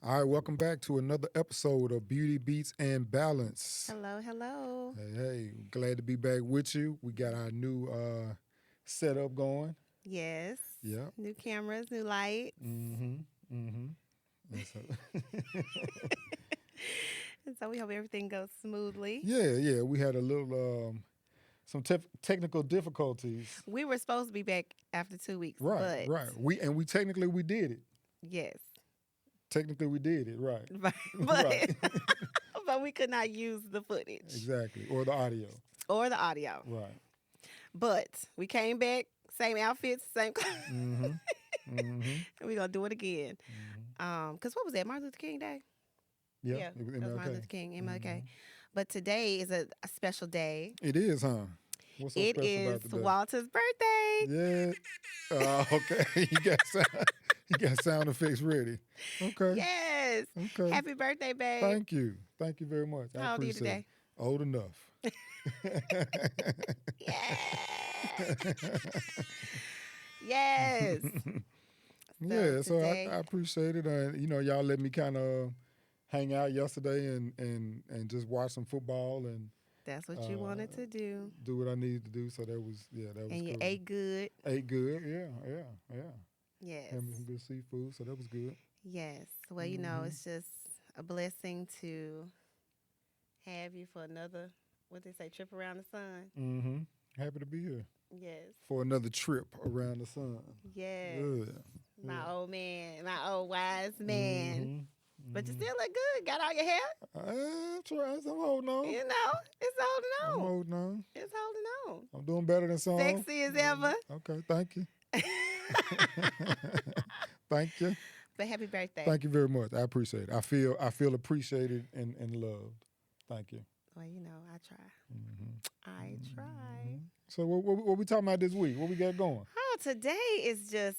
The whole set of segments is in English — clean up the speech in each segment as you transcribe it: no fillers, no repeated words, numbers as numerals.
All right, welcome back to another episode of Beauty Beats and Balance. Hello, hello. Hey, glad to be back with you. We got our new setup going. Yes. Yeah. New cameras, new light. Mm-hmm. Mm-hmm. And so, And so we hope everything goes smoothly. yeah. We had a little some technical difficulties. We were supposed to be back after 2 weeks. Right. We technically did it. Yes. Technically we did it, right. But, Right. but we could not use the footage. Exactly. Or the audio. Or the audio. Right. But we came back, same outfits, same clothes. Mm-hmm. Mm-hmm. And we're going to do it again. Because what was that, Martin Luther King Day? Yeah. It was MLK. Martin Luther King, MLK. But today is a special day. It is, huh? What's so It special is about today? Walter's birthday. Yeah. Okay. You got sound effects ready. Okay. Yes. Okay. Happy birthday, babe. Thank you. Thank you very much. I How old are you appreciate today? it. Old enough. Yes. Yeah. So today- I appreciate it. Y'all let me kind of hang out yesterday and just watch some football and That's what you wanted to do. do what I needed to do. So that was And you cool. ate good. Ate good. Yeah. Yes. Had me some good seafood. So that was good. Yes. Well, it's just a blessing to have you for another, what they say, trip around the sun. Mm-hmm. Happy to be here Yes. for another trip around the sun. Yes. Yeah. My old man, my old wise man. Mm-hmm. But you still look good. Got all your hair. I'm trying. I'm holding on. It's holding I'm on. holding on. It's holding on. I'm doing better than some. Sexy as ever. Okay, thank you. Thank you. But happy birthday. Thank you very much. I appreciate it. I feel appreciated and loved. Thank you. Well, I try. Mm-hmm. I try. So what we talking about this week? What we got going? Oh, today is just,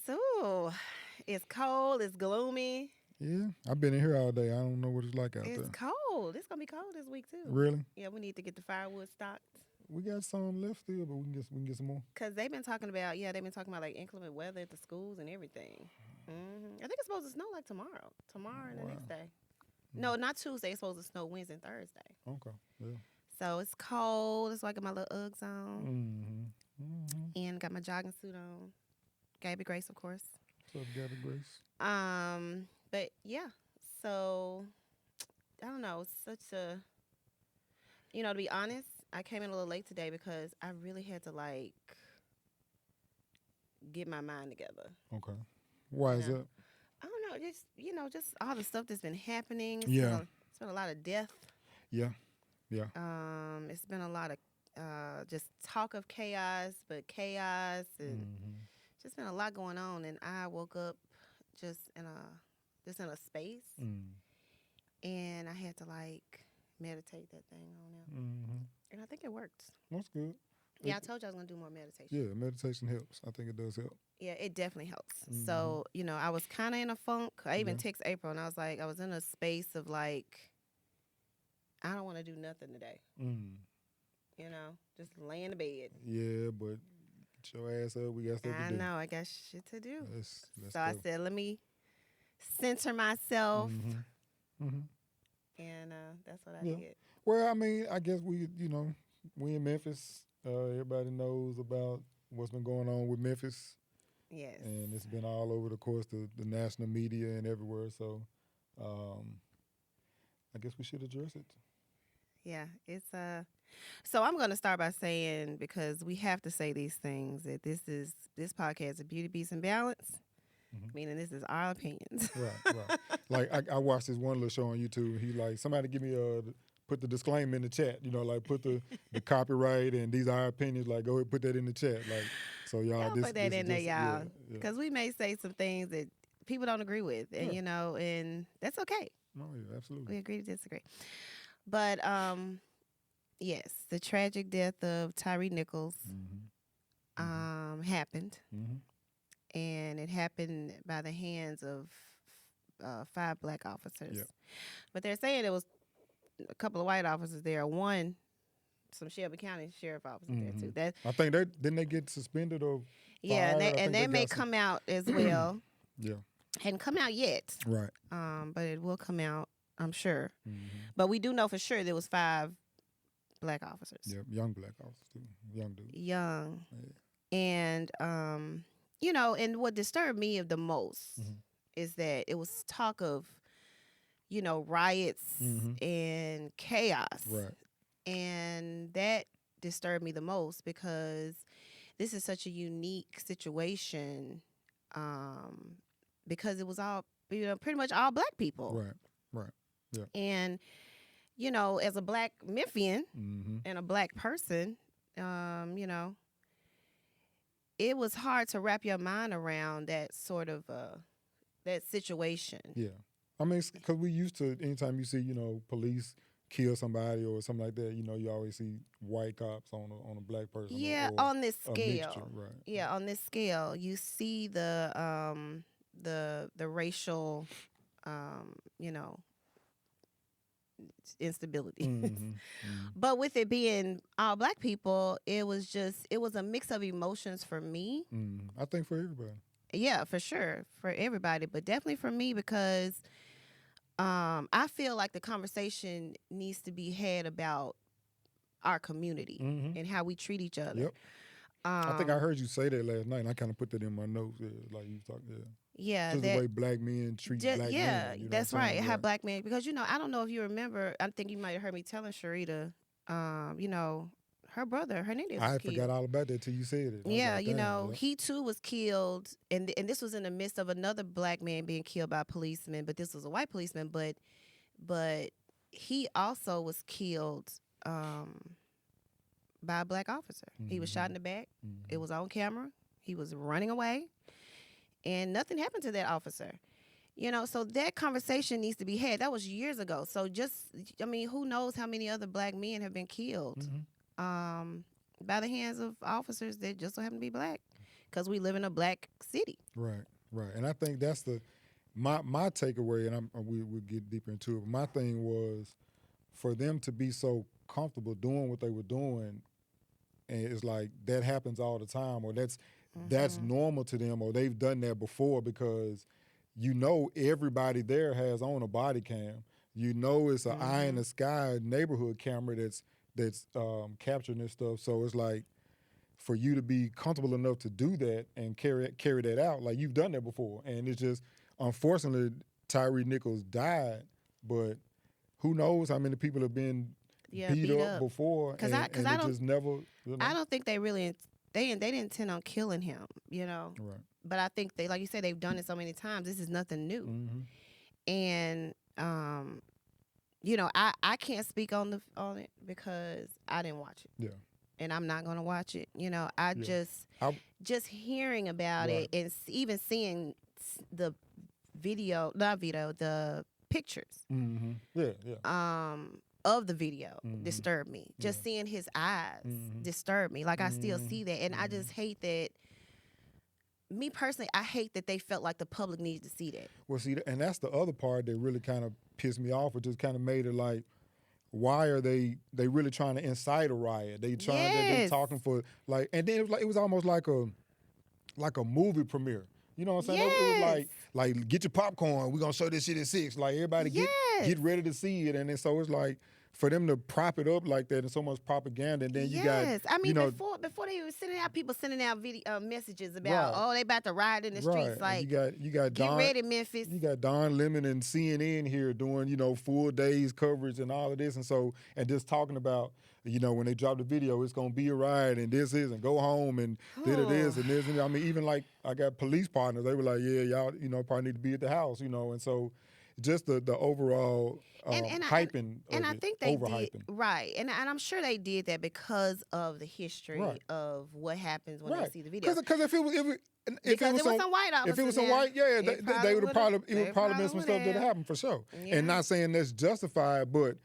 it's cold. It's gloomy. Yeah, I've been in here all day. I don't know what it's like out It's there. cold. It's going to be cold this week, too. Really? Yeah, we need to get the firewood stocked. We got some left still, but we can get some more. Because they've been talking about, like inclement weather at the schools and everything. I think it's supposed to snow like tomorrow. Tomorrow and the next day. No, not Tuesday. It's supposed to snow Wednesday and Thursday. Okay, yeah. So it's cold. It's like I got my little Uggs on. Mm-hmm. Mm-hmm. And got my jogging suit on. Gabby Grace, of course. What's up, Gabby Grace? But yeah, so I don't know. It's such a, to be honest, I came in a little late today because I really had to get my mind together. Okay. Why is that? I don't know, just all the stuff that's been happening. It's been a lot of death. Yeah. It's been a lot of just talk of chaos, but chaos and just been a lot going on. And I woke up just in a space, and I had to meditate that thing on out. And I think it worked. That's good. Yeah, I told you I was gonna do more meditation. Yeah, meditation helps. I think it does help. Yeah, it definitely helps. So, I was kind of in a funk. I even text April, and I was like, I was in a space of I don't want to do nothing today. Just lay in the bed. Yeah, but get your ass up. We got stuff to do. I know. I got shit to do. Let's so I said, let me center myself. And that's what I did. Well, I mean, I guess we in Memphis. Everybody knows about what's been going on with Memphis. Yes. And it's been all over, of course, the national media and everywhere. So I guess we should address it. Yeah, it's So I'm going to start by saying, because we have to say these things, that this podcast is Beauty Beats and Balance, meaning this is our opinions. Right. Like I watched this one little show on YouTube. He somebody give me put the disclaimer in the chat. Put the copyright and these are our opinions. Go ahead, put that in the chat. So y'all, put that in there, y'all, because we may say some things that people don't agree with, and and that's okay. Oh yeah, absolutely. We agree to disagree. But yes, the tragic death of Tyre Nichols happened, and it happened by the hands of 5 black officers. Yep. But they're saying it was a couple of white officers there. Some Shelby County sheriff officers there too. That I think didn't they get suspended or yeah, fired? and they may come out as well. Yeah. Hadn't come out yet. Right. But it will come out, I'm sure. Mm-hmm. But we do know for sure there was 5 black officers. Yep, young black officers too. Young dude. Young. Yeah. And you know, and what disturbed me the most is that it was talk of, you know, riots and chaos. Right. And that disturbed me the most because this is such a unique situation, because it was all, you know, pretty much all black people. Right. Right. Yeah. And, you know, as a black Memphian and a black person, you know, it was hard to wrap your mind around that sort of that situation. Yeah. I mean, because we used to, anytime you see, you know, police kill somebody or something like that, you know, you always see white cops on a black person. Yeah, or on this scale. Mixture, right. Yeah, on this scale, you see the racial, you know, instability. But with it being all black people, it was a mix of emotions for me. I think for everybody. Yeah, for sure, for everybody, but definitely for me because I feel like the conversation needs to be had about our community and how we treat each other. Yep. I think I heard you say that last night, and I kind of put that in my notes. Yeah, like you talked. Yeah, just the way black men treat black men. Yeah, You know that's right. Right. How black men, because you know, I don't know if you remember. I think you might have heard me telling Sharita, you know, her brother Hernandez. I forgot all about that till you said it. Yeah, you know, he too was killed, and this was in the midst of another black man being killed by a policeman, but this was a white policeman. But he also was killed by a black officer. He was shot in the back. It was on camera. He was running away, and nothing happened to that officer. You know, so that conversation needs to be had. That was years ago. So I mean, who knows how many other black men have been killed by the hands of officers that just so happen to be black, because we live in a black city. Right, right. And I think that's my takeaway, and we'll get deeper into it, but my thing was for them to be so comfortable doing what they were doing, and it's like that happens all the time, or that's normal to them, or they've done that before, because you know everybody there has on a body cam. You know it's an eye in the sky neighborhood camera that's capturing this stuff. So it's like for you to be comfortable enough to do that and carry that out, like you've done that before. And it's just, unfortunately, Tyre Nichols died, but who knows how many people have been beat up before, and I just never. You know? I don't think they really they didn't intend on killing him, you know. Right. But I think they, like you said, they've done it so many times. This is nothing new, and you know, I can't speak on it because I didn't watch it. Yeah. And I'm not gonna watch it. You know, just hearing about it and even seeing the the pictures. Of the video disturbed me. Just seeing his eyes disturbed me. Like I still see that, and I just hate that. Me personally, I hate that they felt like the public needs to see that. Well, see, and that's the other part that really kind of pissed me off. It just kind of made it like, why are they really trying to incite a riot? They they talking for like, and then it was almost like a movie premiere. You know what I'm saying? It was like get your popcorn. We're gonna show this shit at 6. Like everybody get ready to see it, and then so it's like, for them to prop it up like that and so much propaganda, and then you got, I mean, you know, before they were sending out video messages about they about to riot in the streets, like you got get ready, Memphis. You got Don Lemon and CNN here doing, you know, full days coverage and all of this, and just talking about, you know, when they drop the video, it's gonna be a riot and this is, and go home and did it is and this, and I mean, even like I got police partners, they were like, yeah, y'all, you know, probably need to be at the house, you know, and so just the overall hyping, and I think they overhyping. did right, and I'm sure they did that because of the history of what happens when they see the video. Because if it was some white officers, if it was some white, they would probably been some stuff that happened for sure. Yeah. And not saying that's justified, but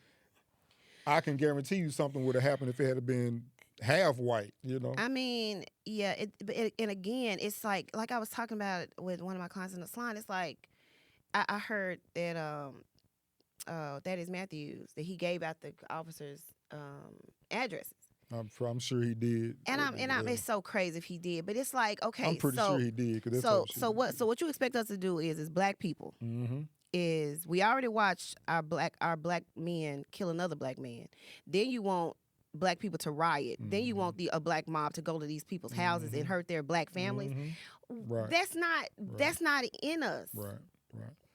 I can guarantee you something would have happened if it had been half white. You know, I mean, yeah. And again, it's like I was talking about it with one of my clients in the salon. It's like, I heard that that is Matthews, that he gave out the officers' addresses. I'm sure he did. And it's so crazy if he did, but it's like, okay, I'm pretty sure he did. Cause so what you expect us to do is black people is we already watched our black men kill another black man. Then you want black people to riot. Then you want a black mob to go to these people's houses and hurt their black families. Right. That's not in us. Right.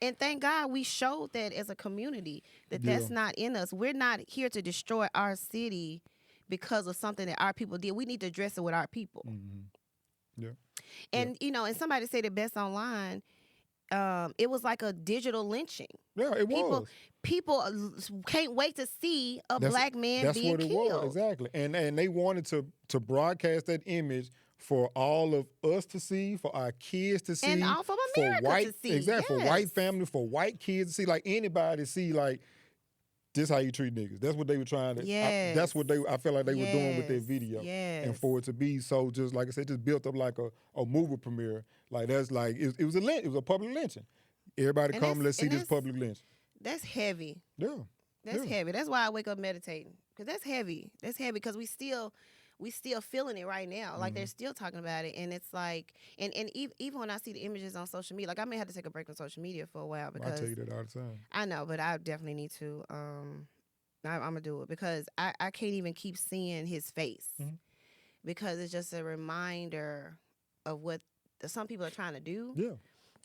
And thank God we showed that as a community that's not in us. We're not here to destroy our city because of something that our people did. We need to address it with our people. Yeah. And and somebody said it best online. It was like a digital lynching. Yeah, it was. People can't wait to see black man being killed. That's what it was, exactly. And they wanted to broadcast that image for all of us to see, for our kids to see, and all from America to see. Exactly, for white family, for white kids to see, like anybody to see, like this how you treat niggas. That's what they were trying to. Yes. That's what I felt like they were doing with their video. Yes. And for it to be so, just like I said, just built up like a movie premiere. Like that's like it was a public lynching. Everybody come, let's see this public lynch. That's heavy. Yeah. That's heavy. That's why I wake up meditating, because that's heavy. That's heavy because we still feeling it right now. Like they're still talking about it, and it's like, and even when I see the images on social media, like I may have to take a break from social media for a while because I tell you that all the time. I know, but I definitely need to. I'm gonna do it because I can't even keep seeing his face because it's just a reminder of what some people are trying to do. Yeah.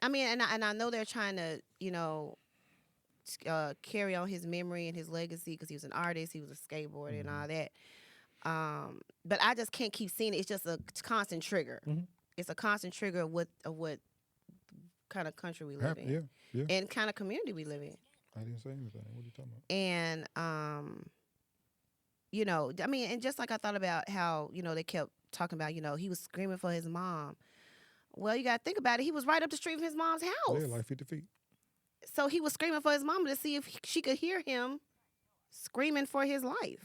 I mean, and I know they're trying to, carry on his memory and his legacy because he was an artist, he was a skateboarder and all that. But I just can't keep seeing it. It's just a constant trigger. It's a constant trigger of what kind of country we live in, and kind of community we live in. I didn't say anything. What are you talking about? And I mean, and just like I thought about how they kept talking about he was screaming for his mom. Well, you got to think about it. He was right up the street from his mom's house. Yeah, like 50 feet. So he was screaming for his mom to see if she could hear him screaming for his life.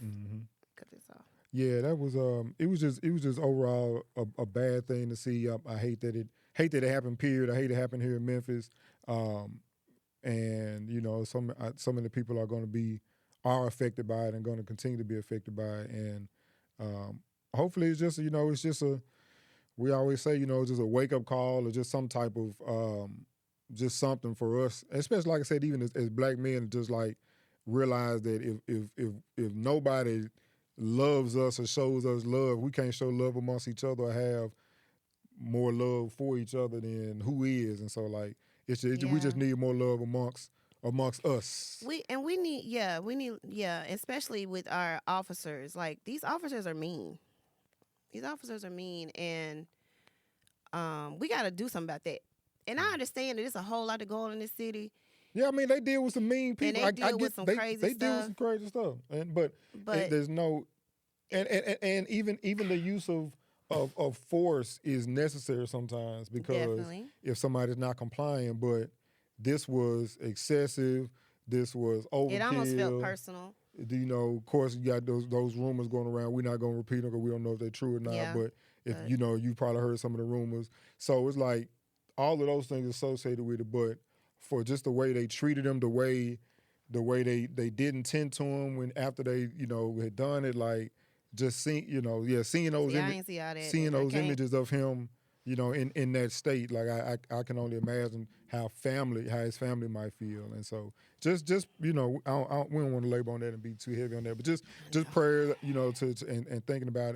Cut this off. Yeah, that was it was just overall a bad thing to see. I hate that it happened. Period. I hate it happened here in Memphis. And some of the people are affected by it and going to continue to be affected by it. And hopefully it's just we always say it's just a wake up call or just some type of just something for us, especially like I said, even as black men, just like realize that if nobody loves us or shows us love, we can't show love amongst each other or have more love for each other than who is. And so like we just need more love amongst us. We need especially with our officers. Like these officers are mean. And we got to do something about that. And I understand that there's a whole lot to go on in this city. Yeah, I mean they deal with some mean people. And they deal with some crazy stuff. They deal with some crazy stuff. But there's no, and even the use of force is necessary sometimes because definitely. If somebody's not complying. But this was excessive. This was overkill. It almost felt personal. Of course, you got those rumors going around. We're not going to repeat them because we don't know if they're true or not. Yeah, but if you probably heard some of the rumors. So it's like all of those things associated with it. But for just the way they treated him, the way they didn't tend to him when after they had done it, like just seeing those images of him in that state, like I can only imagine how his family might feel. And so just we don't want to labor on that and be too heavy on that, but just prayer and thinking about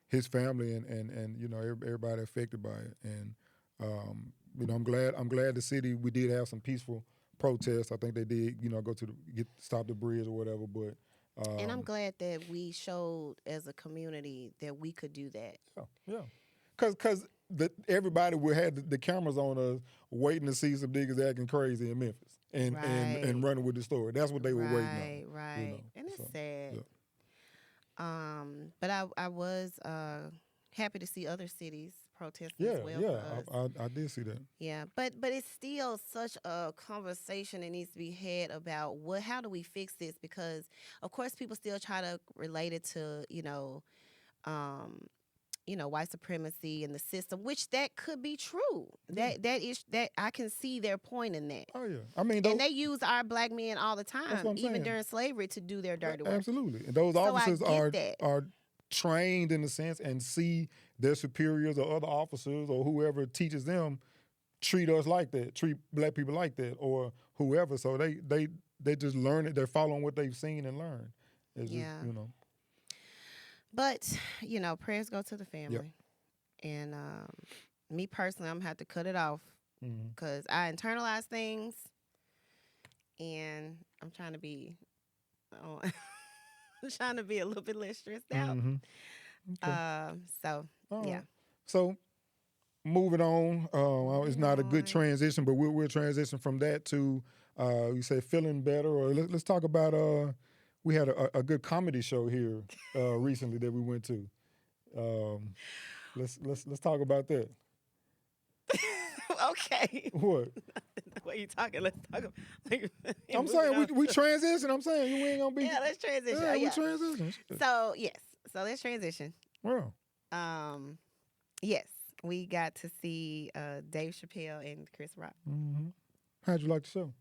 his family and everybody affected by it. And I'm glad the city, we did have some peaceful protests. I think they did go to stop the bridge or whatever, but and I'm glad that we showed as a community that we could do that. Yeah. Because everybody would have the cameras on us waiting to see some niggas acting crazy in Memphis and running with the story. That's what they were waiting on. Right. And it's sad. Yeah. But I was happy to see other cities protesting as well for us. I did see that. Yeah, but it's still such a conversation that needs to be had about how do we fix this? Because of course people still try to relate it to white supremacy and the system, which that could be true. That I can see their point in that. Oh yeah, I mean, and they use our black men all the time, even during slavery, to do their dirty work. Absolutely, and those officers are trained in a sense and see their superiors or other officers or whoever teaches them treat us like that, treat black people like that, or whoever. So they just learn it. They're following what they've seen and learned. It's just, you know. But, you know, prayers go to the family. Yep. And me personally, I'm going to have to cut it off because I internalize things and I'm trying to be I'm trying to be a little bit less stressed out. Okay. Yeah. So moving on, it's not a good transition, but we'll transition from that to you say feeling better, or let's talk about we had a good comedy show here recently that we went to. Let's talk about that. Okay. What? The way you talking, let's talk about. I'm saying we transition. I'm saying we ain't gonna be. Yeah, let's transition. Yeah, we transition. So yes, so let's transition. Well. Yes, we got to see Dave Chappelle and Chris Rock. How'd you like the show?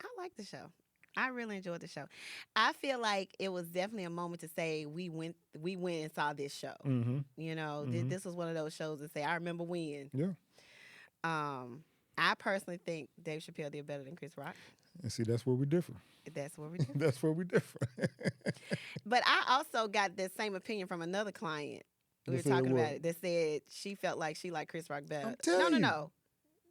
I liked the show. I really enjoyed the show. I feel like it was definitely a moment to say we went and saw this show. You know, this was one of those shows that say I remember when. Yeah. I personally think Dave Chappelle did better than Chris Rock. And see, that's where we differ. That's where we differ. That's where we differ. But I also got the same opinion from another client. We were talking about it. That said she felt like she liked Chris Rock better. No.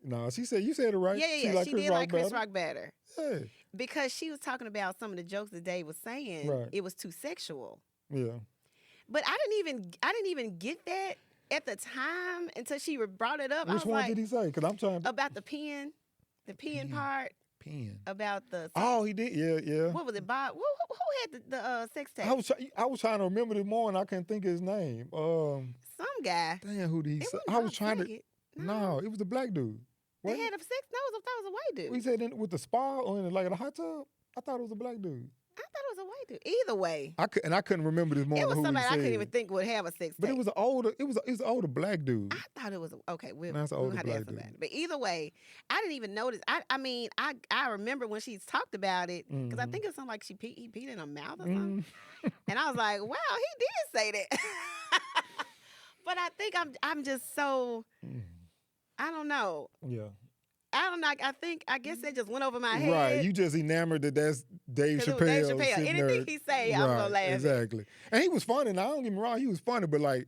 No, she said you said it right. Yeah. She did like Chris Rock better. Yeah. Because she was talking about some of the jokes that Dave was saying. Right. It was too sexual. Yeah. But I didn't even get that at the time until she brought it up. Which one did he say? Because I'm trying about the pen part. Pen. About the. Oh, he did. Yeah. What was it, Bob? Who had the sex tape? I was trying to remember this morning. I can't think of his name. Some guy. Damn, who did he say? I was trying to. No, it was the black dude. They had a sex. No, I thought it was a white dude. We said with the spa or in like a hot tub. I thought it was a black dude. I thought it was a white dude. Either way, I couldn't remember this morning. It was who somebody he said. I couldn't even think would have a sex tape. But it was an older black dude. I thought it was okay. We'll have to ask about it. But either way, I didn't even notice. I remember when she talked about it because I think it was something like he peed in her mouth or something, and I was like, wow, he did say that. But I think I'm just so I don't know. Yeah. I don't know. I guess that just went over my head. Right. You just enamored that that's Dave Chappelle. Anything he say, I'm gonna laugh. Exactly. And he was funny. Now don't get me wrong, he was funny, but I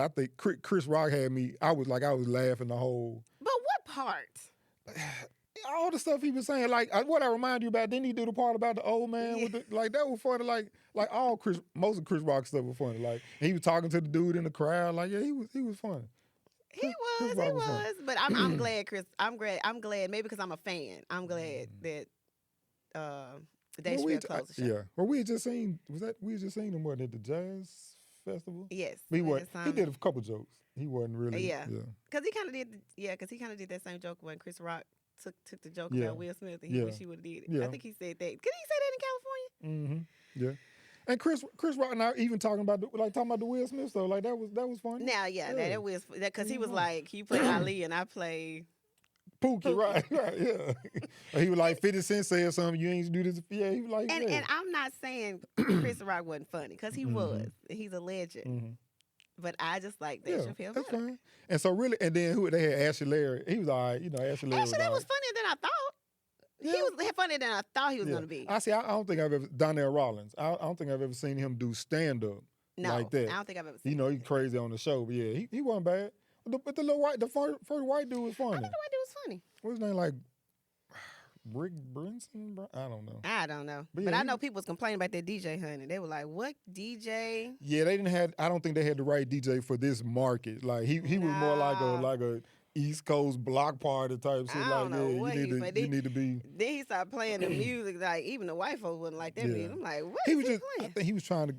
think Chris Rock had me. I was laughing the whole. But what part? All the stuff he was saying, what I remind you about. Didn't he do the part about the old man? With that was funny. Most of Chris Rock stuff was funny. Like he was talking to the dude in the crowd. He was funny. He was, but I'm glad, Chris. I'm glad. Maybe because I'm a fan. I'm glad that Dave Chappelle closed the show. Yeah. Well, we had just seen him at the jazz festival. Yes. He did a couple jokes. He wasn't really. Yeah. Because he kind of did. Because he kind of did that same joke when Chris Rock took the joke about Will Smith and he wish he would have did it. Yeah. I think he said that. Could he say that in California? Yeah. And Chris Rock and I even talking about the Will Smith stuff. That was funny. Now, that was because he was like, you play Ali and I play Pookie. Right, yeah. He was like 50 Cent said something, you ain't do this. Yeah, he was like, and I'm not saying Chris Rock wasn't funny because he was. He's a legend. But I just like Dave Chappelle. That's fine. And so really, and then they had Ashley Larry. He was all right, Ashley Larry. Actually, that was funnier than I thought. Yeah. He was funnier than I thought he was going to be. I don't think I've ever Donnell Rollins. I don't think I've ever seen him do stand up like that. I don't think I've ever seen. He's crazy on the show, but yeah, he wasn't bad. But the first white dude was funny. I think the white dude was funny. What's his name? Like Rick Brinson? I don't know. But I know people was complaining about that DJ, honey. They were like, "What DJ?" Yeah, they didn't have. I don't think they had the right DJ for this market. Like he was more like a East Coast block party type shit. I don't know what you need to be. Then he started playing the music like even the white folks wouldn't like that music. I'm like, what? I think he was trying to.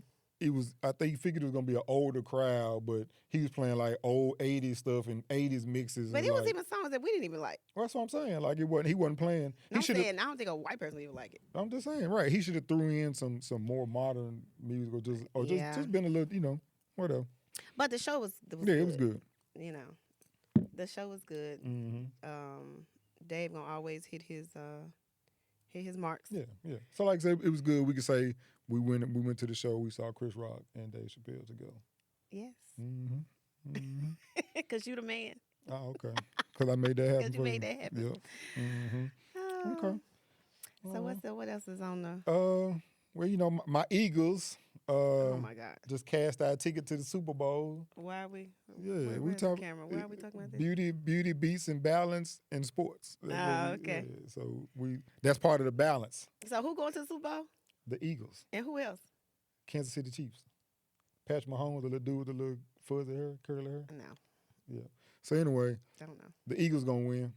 I think he figured it was gonna be an older crowd, but he was playing like old '80s stuff and '80s mixes. But it was even songs that we didn't even like. Well, that's what I'm saying. Like he wasn't playing. I don't think a white person would even like it. I'm just saying, right? He should have threw in some more modern music or just been a little, whatever. But the show was good. It was good. The show was good. Dave gonna always hit his hit his marks. Yeah, yeah. So like I said, it was good. We could say we went to the show. We saw Chris Rock and Dave Chappelle together. Yes. Mm-hmm. Mm-hmm. Cause you the man. Oh, okay. Because I made that happen Cause you for made you. that happen. Yep. Mm-hmm. Okay. So what else is on the? Well, you know, my Eagles. Oh my God. Just cashed our ticket to the Super Bowl. Why are we? Yeah, we where's the talk. camera? Why are we talking about this? Beauty, beats, and balance in sports. That's what Okay. Yeah, so that's part of the balance. So who going to the Super Bowl? The Eagles, And who else? Kansas City Chiefs. Patrick Mahomes, the little dude with the little fuzzy hair, curly hair. No, Yeah. So anyway, I don't know. the Eagles gonna win.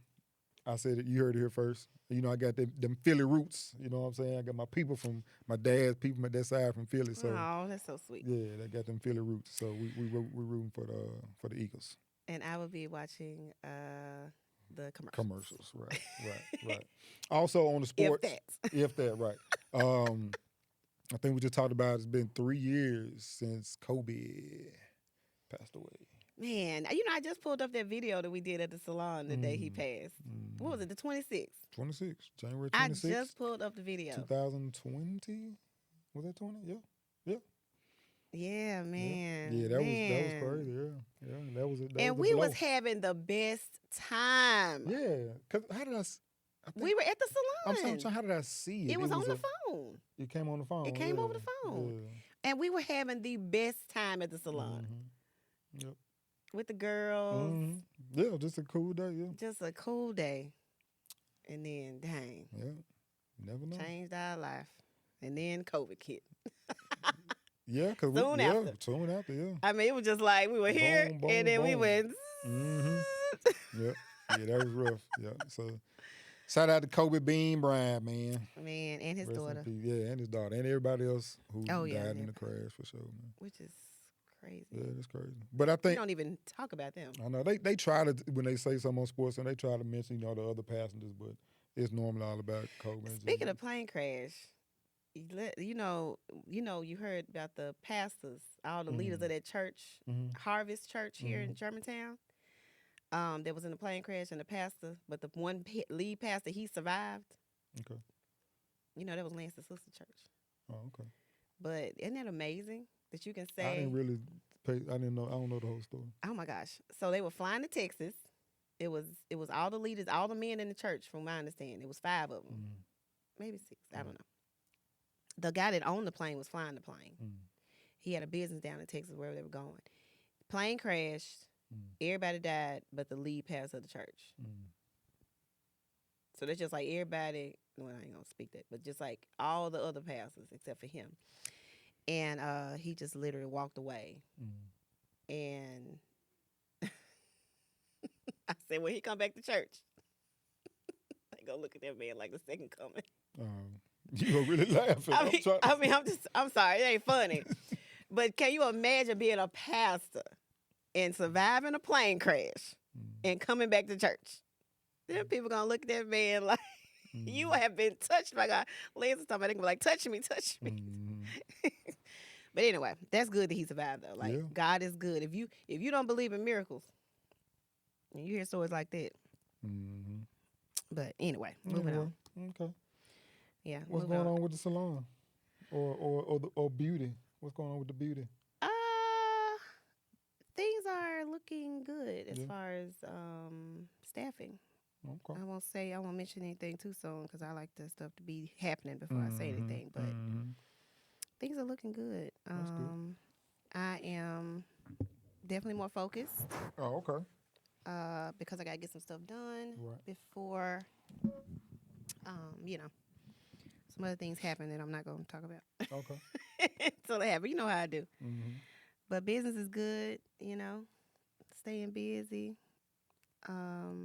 I said it. You heard it here first. You know, I got them Philly roots. You know what I'm saying? I got my people from my dad's people from that side from Philly. So Oh, that's so sweet. yeah, they got them Philly roots. So we rooting for the Eagles. And I will be watching the commercials. Right. Also on the sports, If that right. I think we just talked about it's been 3 years since Kobe passed away. Man, you know, I just pulled up that video that we did at the salon the day he passed. What was it, the 26th? 26, January 26th. I just pulled up the video. 2020? Was that 20? Yeah. Yeah, man. Yeah, that was crazy. Yeah, that was it. And we was having the best time. Yeah, because how did I think, we were at the salon. I'm saying, how did I see it? It was on the phone. It came on the phone. It came over the phone. Yeah. And we were having the best time at the salon. Mm-hmm. Yep. With the girls. Mm-hmm. Yeah, just a cool day, yeah. Just a cool day. And then, dang. Yeah, never know. Changed our life. And then COVID hit. Yeah, because soon after, yeah. I mean, it was just like we were here, and then we went. Mm-hmm. Yeah, that was rough. Yeah, so shout out to Kobe Bean Bryant, man. Man, and his Rest daughter. Yeah, and his daughter, and everybody else who died yeah, in the crash for sure, man. Which is crazy. Yeah, it's crazy. But I think we don't even talk about them. I know they try to, when they say something on sports, and they try to mention the other passengers, but it's normally all about Kobe. Speaking of plane crash. You know, you heard about the pastors, all the leaders of that church, Harvest Church here in Germantown. That was in a plane crash, and the pastor, but the one lead pastor, he survived. Okay. You know, that was Lance's sister church. Oh, okay. But isn't that amazing that you can say? I didn't really I didn't know. I don't know the whole story. Oh my gosh! So they were flying to Texas. It was all the leaders, all the men in the church, from my understanding. It was 5 of them, maybe 6. I don't know. The guy that owned the plane was flying the plane. He had a business down in Texas, wherever they were going. Plane crashed. Everybody died, but the lead pastor of the church. So that's just like everybody. Well, I ain't gonna speak that, but just like all the other pastors except for him. And he just literally walked away. And I said, when he come back to church, they gonna look at that man like the second coming. You were really laughing. I'm sorry, it ain't funny. But can you imagine being a pastor and surviving a plane crash and coming back to church? Then people gonna look at that man like, you have been touched by God. Lance was talking about, they gonna be like, touch me. But anyway, that's good that he survived though. Like, God is good. If you don't believe in miracles, and you hear stories like that. But anyway, moving on. Okay. Yeah. What's going on with the salon, or beauty? What's going on with the beauty? Things are looking good as far as staffing. Okay. I won't mention anything too soon because I like that stuff to be happening before I say anything. But things are looking good. That's good. I am definitely more focused. Oh, okay. Because I gotta get some stuff done before, some other things happen that I'm not gonna talk about. Okay. So they happen. You know how I do. But business is good. Staying busy. Try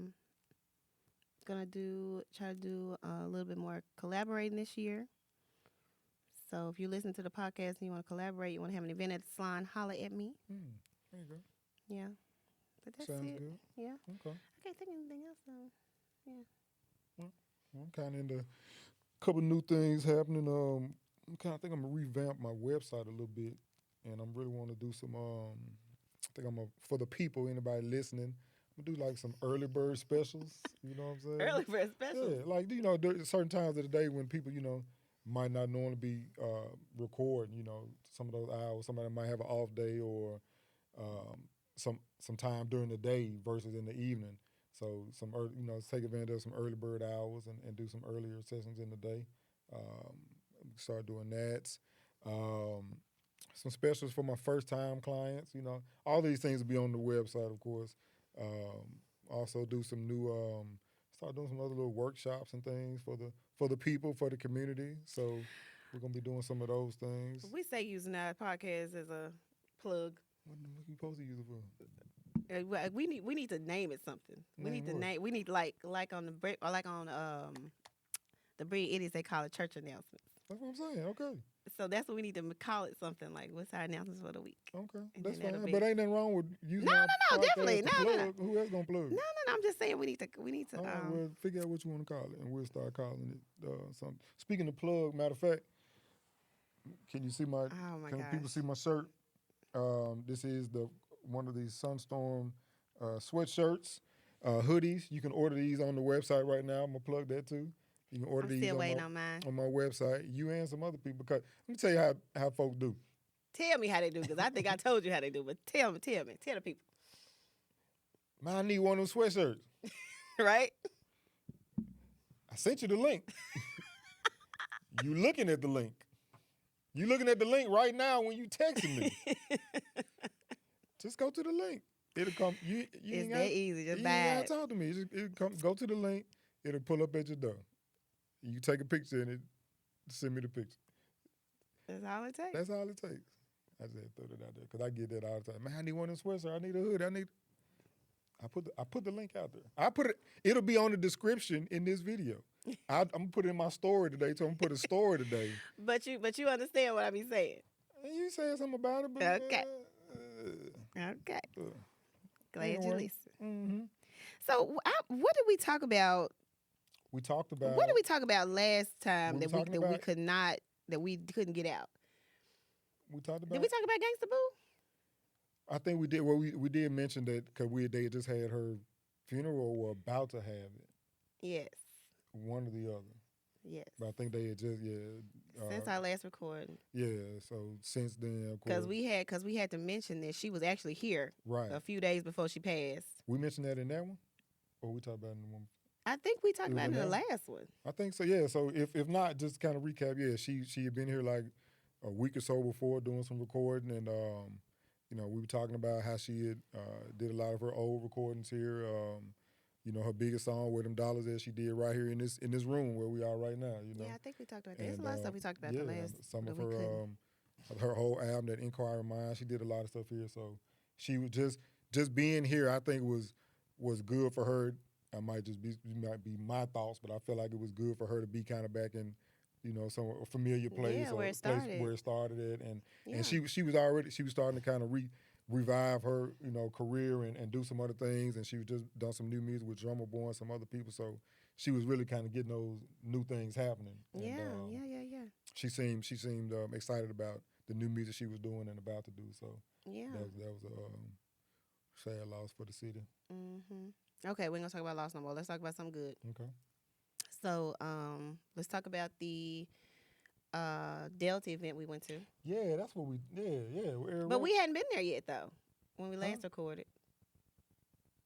to do a little bit more collaborating this year. So if you listen to the podcast and you want to collaborate, you want to have an event at the salon, holler at me. There you go. Yeah. But that's Sounds it. good. Yeah. Okay. I can't think of anything else though. Yeah. I'm kind of into a couple new things happening. I think I'm gonna revamp my website a little bit, and I'm really want to do some. I think for the people, anybody listening, do like some early bird specials. You know what I'm saying? Early bird special. Yeah, like there's certain times of the day when people might not normally be recording. Some of those hours. Somebody might have an off day or some time during the day versus in the evening. So some early, take advantage of some early bird hours and do some earlier sessions in the day. Start doing that. Some specials for my first time clients. All these things will be on the website, of course. Also do some new. Start doing some other little workshops and things for the people, for the community. So we're gonna be doing some of those things. We say using our podcast as a plug. What you supposed to use it for? We need to name it something. We need to name. We need like on the break or like on the Breed Idiots, they call it church announcements. That's what I'm saying. Okay. So that's what we need to call it, something like what's our announcements for the week. Okay, that's fine. But ain't nothing wrong with using no, definitely no. Who else gonna plug? No. I'm just saying we need to. All right, we'll figure out what you want to call it, and we'll start calling it something. Speaking of plug, matter of fact, can you see my? Oh my can gosh. people see my shirt? This is one of these Sonstorm sweatshirts, hoodies. You can order these on the website right now. I'm gonna plug that too. You can order I'm these still waiting on mine. On my website. You and some other people. Because let me tell you how folks do. Tell me how they do, because I think I told you how they do. But tell the people. Man, I need one of them sweatshirts. Right? I sent you the link. You looking at the link. You looking at the link right now when you texting me. Just go to the link. It'll come. It's that easy. Just buy it. You it. ain't gotta talk to me. It'll come. Go to the link. It'll pull up at your door. You take a picture and send me the picture. That's all it takes. That's all it takes. I just throw it out there because I get that all the time. Man, I need one of them sweatshirts. I need a hood. I put the link out there. It'll be on the description in this video. I'm gonna put it in my story today. So I'm gonna put a story today. But you understand what I be saying. And you said something about it, but okay. Okay. Glad you listen. Mm-hmm. So what did we talk about? We talked about. What did we talk about last time that we couldn't get out? We talked about. Did we talk about Gangsta Boo? I think we did. Well, we did mention that because they just had her funeral or were about to have it. Yes. One or the other. Yes. But I think they had just since our last recording. Yeah. So since then, of Because course. we had to mention that she was actually here. Right. A few days before she passed. We mentioned that in that one, or we talked about it in the one. I think we talked about it in the last one. I think so. Yeah. So if not, just kind of recap. Yeah, she had been here like a week or so before doing some recording, and we were talking about how she had did a lot of her old recordings here. Her biggest song, "Where Them Dollars At," she did right here in this room where we are right now. Yeah, I think we talked about that. There's a lot of stuff we talked about the last. Some of her whole album, that Inquiry Mind, she did a lot of stuff here. So she was just being here. I think was good for her. I might be my thoughts, but I feel like it was good for her to be kind of back in, a familiar place, where it started at, and she was starting to kind of revive her, career and do some other things, and she was just done some new music with Drummer Boy and some other people, so she was really kind of getting those new things happening. Yeah. She seemed excited about the new music she was doing and about to do. So yeah, that was a sad loss for the city. Mm-hmm. Okay, we're gonna talk about loss no more. Let's talk about something good. Okay. So let's talk about the Delta event we went to. Yeah, that's what we. Yeah. But we hadn't been there yet though when we last recorded.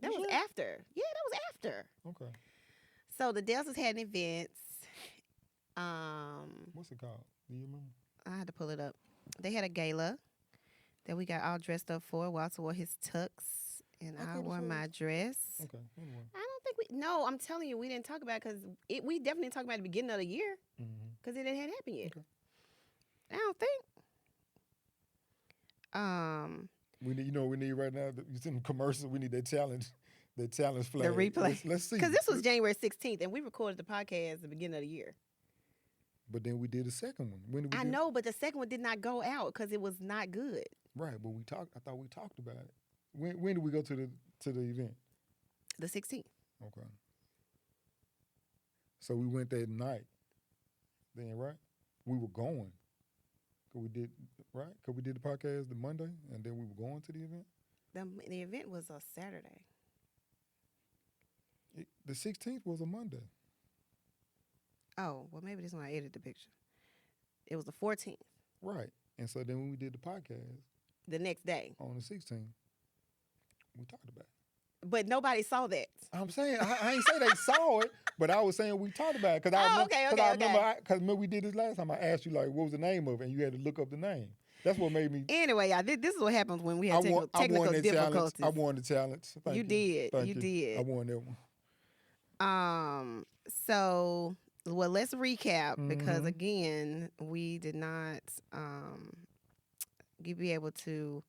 That was after. Yeah, that was after. Okay. So the Deltas had an event. What's it called? Do you remember? I had to pull it up. They had a gala that we got all dressed up for. Walter wore his tux, and I wore my dress. Okay. Anyway. I don't think No, I'm telling you, we didn't talk about it because we definitely talked about it at the beginning of the year because it hadn't happened yet. Okay. I don't think. We need right now. You see them commercials. We need that challenge. The challenge flag. The replay. Let's see. Because this was January 16th, and we recorded the podcast at the beginning of the year. But then we did the second one. I know, but the second one did not go out because it was not good. Right, but I thought we talked about it. When did we go to the event? The 16th. Okay. So we went that night. Then, right? We were going. Cause we did the podcast the Monday, and then we were going to the event. The event was a Saturday. The 16th was a Monday. Oh, well, maybe this one I edited the picture. It was the 14th. Right. And so then when we did the podcast the next day on the 16th, we talked about it. But nobody saw that. I'm saying, I ain't say they saw it, but I was saying we talked about it. Because remember we did this last time. I asked you, like, what was the name of it? And you had to look up the name. That's what made me. Anyway, this is what happens when we have technical difficulties. I won the challenge. Thank you. Did. Thank you Did. I won that one. So, well, let's recap because, again, we did not be able to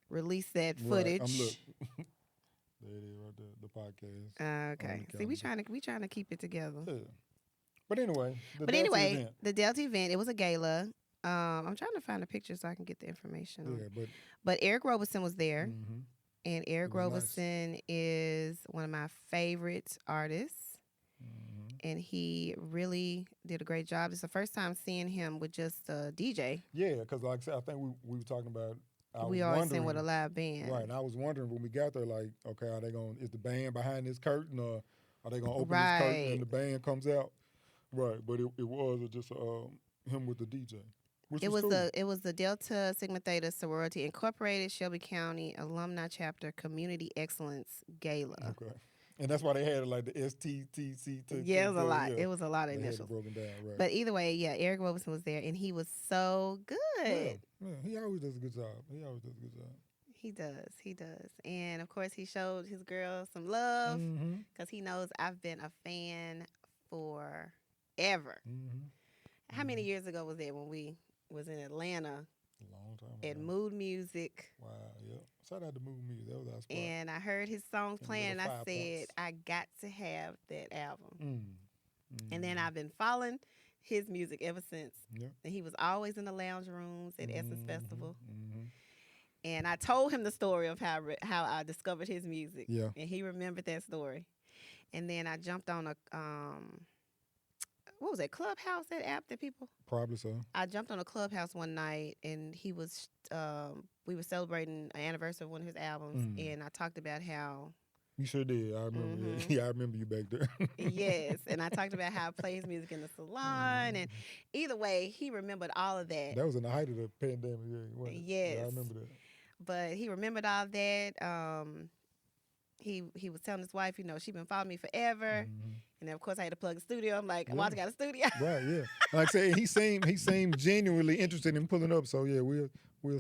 release that footage. Look. There it is right there, the podcast. Okay. See, we trying to keep it together. Yeah. But anyway, the Delta event, it was a gala. I'm trying to find a picture so I can get the information on it. But Eric Roberson was there. And Eric Roberson is one of my favorite artists. And he really did a great job. It's the first time seeing him with just a DJ. Yeah, because like I said, I think we were talking about. We always sing with a live band. Right, and I was wondering when we got there, like, okay, is the band behind this curtain, or are they going to open this curtain and the band comes out? Right, but it was just him with the DJ. It was the Delta Sigma Theta Sorority Incorporated Shelby County Alumni Chapter Community Excellence Gala. Okay. And that's why they had like the STTC. Yeah, it was a lot. Yeah. It was a lot of they initials. Had it broken down, right. But either way, yeah, Eric Roberson was there, and he was so good. Yeah, he always does a good job. He does. And, of course, he showed his girl some love because he knows I've been a fan forever. How many years ago was that when we was in Atlanta? A long time at ago. Mood Music. Wow, yeah. Shout out to Mood Music. That was our spot. And I heard his songs playing, and I said, I got to have that album. And then I've been following his music ever since. Yep. And he was always in the lounge rooms at Essence Festival. And I told him the story of how I discovered his music. Yeah. And he remembered that story. And then I jumped on a what was that, Clubhouse, that app that people? Probably so. I jumped on a Clubhouse one night, and he was, we were celebrating an anniversary of one of his albums, and I talked about how. You sure did. I remember. Yeah, I remember you back there. Yes, and I talked about how I play his music in the salon, and either way, he remembered all of that. That was in the height of the pandemic, wasn't it? Yes. Yeah, I remember that. But he remembered all that. He was telling his wife, she's been following me forever. And then, of course, I had to plug the studio. I'm like, Walter got a studio. Right, yeah. Like I said, he seemed genuinely interested in pulling up. So, yeah, we'll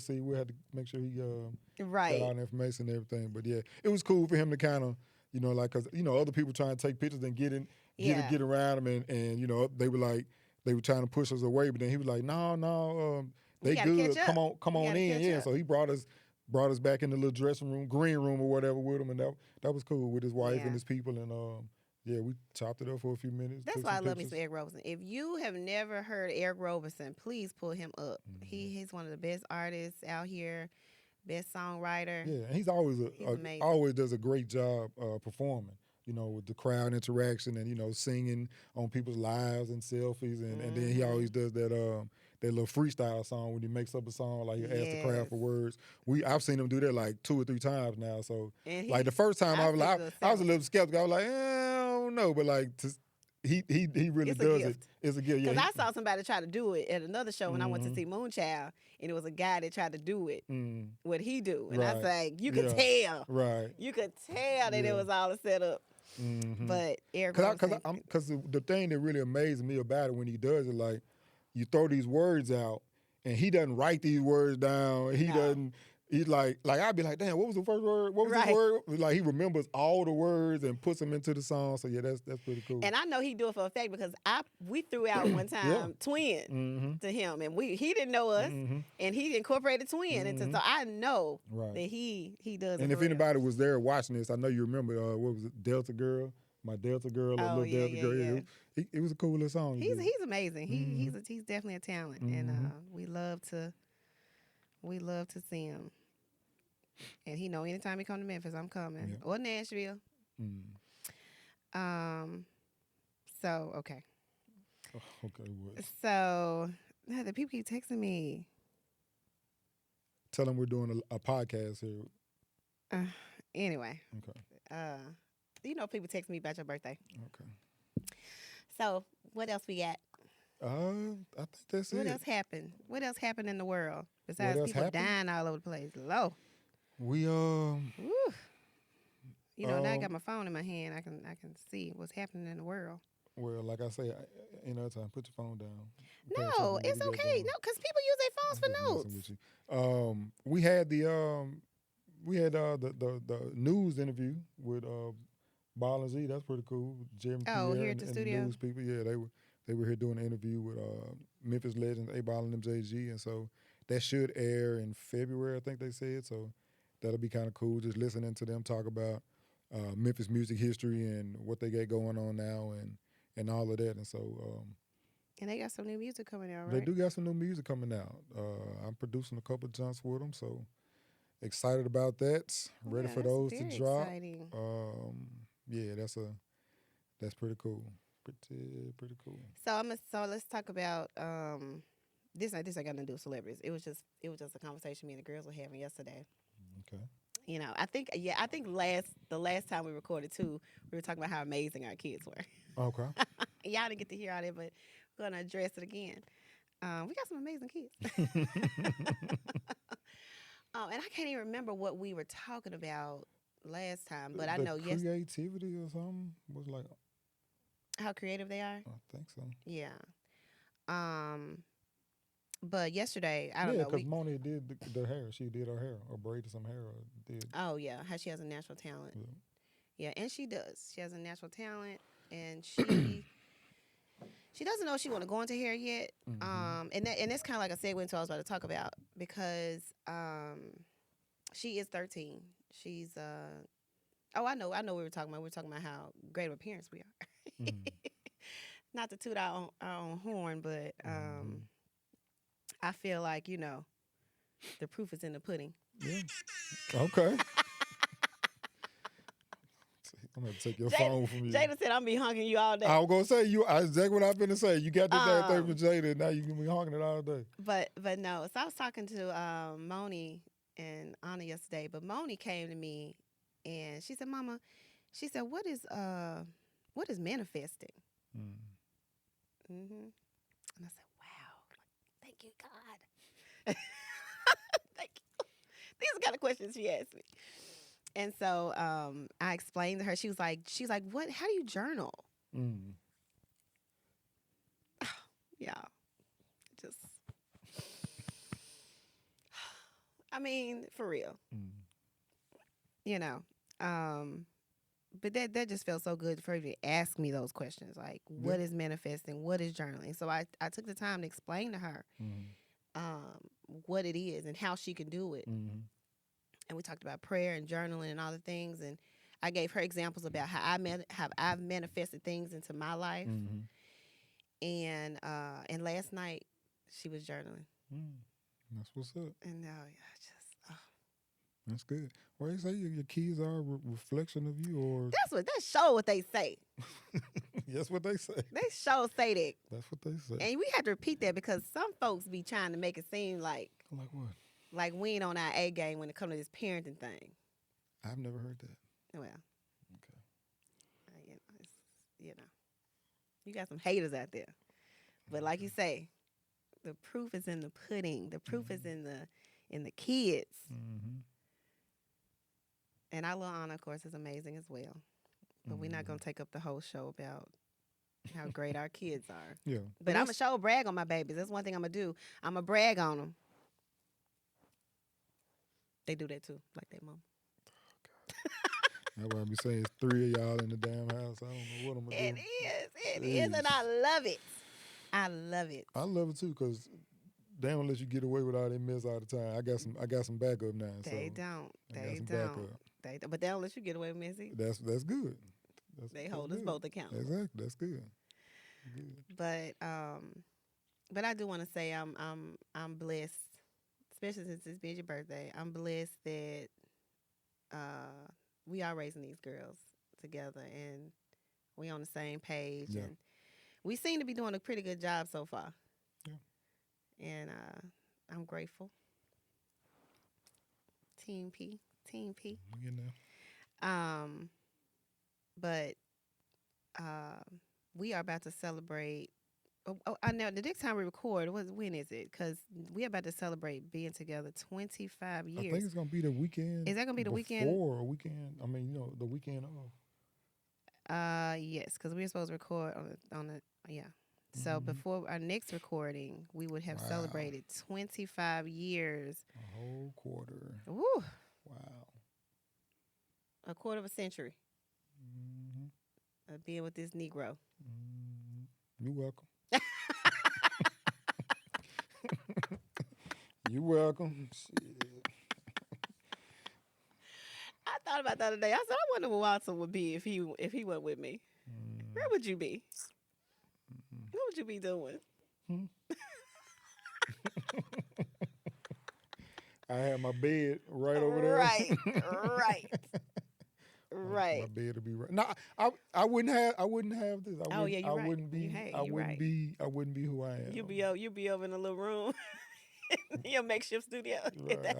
see. We'll have to make sure he got all the information and everything. But, yeah, it was cool for him to kind of, because, other people trying to take pictures and get around him. And they were trying to push us away. But then he was like, no, they good. Come on in. Yeah, so he brought us back in the little dressing room, green room or whatever with him, and that was cool with his wife and his people, and we chopped it up for a few minutes. That's why I love me some Eric Roberson. If you have never heard Eric Roberson, please pull him up. He's one of the best artists out here, best songwriter. Yeah, and he's always does a great job performing. With the crowd interaction and singing on people's lives and selfies, and then he always does that little freestyle song when he makes up a song, like he asks the crowd for words. I've seen him do that like 2 or 3 times now. So like the first time I was a little skeptical. I was like, I don't know, but like he really does it. It's a gift. Because I saw somebody try to do it at another show when I went to see Moonchild, and it was a guy that tried to do it. What he do, and I was like, you could tell, you could tell that it was all a setup. But Eric, because the thing that really amazes me about it when he does it, like you throw these words out and he doesn't write these words down. He doesn't. He's like I'd be like, damn, what was the first word? What was the word? Like he remembers all the words and puts them into the song. So yeah, that's pretty cool. And I know he do it for a fact because we threw out one time Twin to him, and he didn't know us, and he incorporated Twin into. So I know that he does. And if anybody was there watching this, I know you remember what was it, Delta Girl. My Delta Girl, little Delta Girl. Yeah. It was a cool little song. He's amazing. He's definitely a talent, and we love to see him. And he know anytime he come to Memphis, I'm coming, or Nashville. So okay. Okay. What? So the people keep texting me. Tell them we're doing a podcast here. Anyway. Okay. You know, people text me about your birthday. Okay. So, what else we got? I think that's What it. else happened? What else happened in the world What besides else people happened? dying all over the place? Low. We Woo. You know, now I got um my phone in my hand. I can see what's happening in the world. well, like I say, ain't no time. Put your phone down. Pay attention No, to what it's we got okay. going. No, because people use their phones I'm for just notes. messing with you. We had the news interview with Ball and Z. That's pretty cool. Jeremy Oh, Pierre here at and the the studio. news people. Yeah, they were here doing an interview with Memphis legends A Ball and MJG, and so that should air in February, I think they said. So that'll be kind of cool. Just listening to them talk about Memphis music history and what they got going on now, and all of that. And so And they got some new music coming out, they right? do got some new music coming out. I'm producing a couple of junks with them, so excited about that. Ready Yeah, for that's those to very drop. exciting. Yeah, that's pretty cool. Pretty cool. So let's talk about this. This ain't got nothing to do with celebrities. It was just a conversation me and the girls were having yesterday. Okay. You know, I think the last time we recorded too, we were talking about how amazing our kids were. Okay. Y'all didn't get to hear all that, but we're gonna address it again. We got some amazing kids. And I can't even remember what we were talking about last time, but I The know creativity or something was like, how creative they are. I think so. Yeah. But yesterday, I don't Yeah, know. because Moni did the hair. She did her hair or braided some hair. Or did. Oh yeah, how she has a natural talent. Yeah. Yeah, and she does. She has a natural talent, and she doesn't know she want to go into hair yet. Mhm. And that's kind of like a segue into what I was about to talk about because she is 13. She's oh, I know we were talking about. We were talking about how great of a parents we are. Mhm. Not to toot our own horn, but Mhm. I feel like, you know, the proof is in the pudding. Yeah. Okay. I'm gonna take your phone from you. Jada said I'm be honking you all day. I was gonna say exactly what I've been to say. You got the damn thing from Um, Jada. Now you can be honking it all day. but no. So I was talking to Moni and Anna yesterday, but Moni came to me and she said, "Mama," she said, what is manifesting?" Mm. And I said, "Wow, thank you, God." Thank you. These are the kind of questions she asked me. And so I explained to her. She was like, "What? How do you journal?" Mm. Yeah, just. I mean, for real, Mm. you know. But that just felt so good for her to ask me those questions, like what is manifesting, what is journaling. So I took the time to explain to her what it is and how she can do it. Mm-hmm. And we talked about prayer and journaling and all the things. And I gave her examples about how I've manifested things into my life. Mm-hmm. And last night she was journaling. Mm. That's what's up. And now That's good. Well, you say your kids are a reflection of you, or that's show what they say. that's what they say. They show say that. That's what they say. And we have to repeat that because some folks be trying to make it seem like what? Like we ain't on our A game when it comes to this parenting thing. I've never heard that. Well, okay. You know, you got some haters out there, but like you say, the proof is in the pudding. The proof is in the kids. Mm-hmm. And our little Anna, of course, is amazing as well. But we're not gonna take up the whole show about how great our kids are. Yeah. But I'm gonna brag on my babies. That's one thing I'm gonna do. I'm gonna brag on them. They do that too, like their mom. That's why I be saying it's 3 of y'all in the damn house. I don't know what I'm gonna do. It is, and I love it. I love it. I love it too, cause they don't let you get away with all that mess all the time. I got some backup now. They so don't. They don't. But they don't let you get away with messy. That's good. They hold us both accountable. Exactly. That's good. But I do want to say I'm blessed, especially since it's been your birthday. I'm blessed that we are raising these girls together and we on the same page. Yeah. And we seem to be doing a pretty good job so far. Yeah. And I'm grateful. Team P. You know. but we are about to celebrate. I know the next time we record, when is it? Because we are about to celebrate being together 25 years. I think it's gonna be the weekend. Is that gonna be the weekend? Before a weekend? I mean, the weekend off. Yes, because we were supposed to record on the yeah. So before our next recording, we would have celebrated 25 years. A whole quarter. Woo! Wow. A quarter of a century. Of being with this Negro. You're welcome. You're welcome. Shit. I thought about that the other day. I said, I wonder where Watson would be if he went with me. Where would you be? What would you be doing? I have my bed right over there. Right. My bed would be right. No, I wouldn't have this. You're right. I wouldn't be who I am. You'd be over in a little room. Your makeshift studio. Right.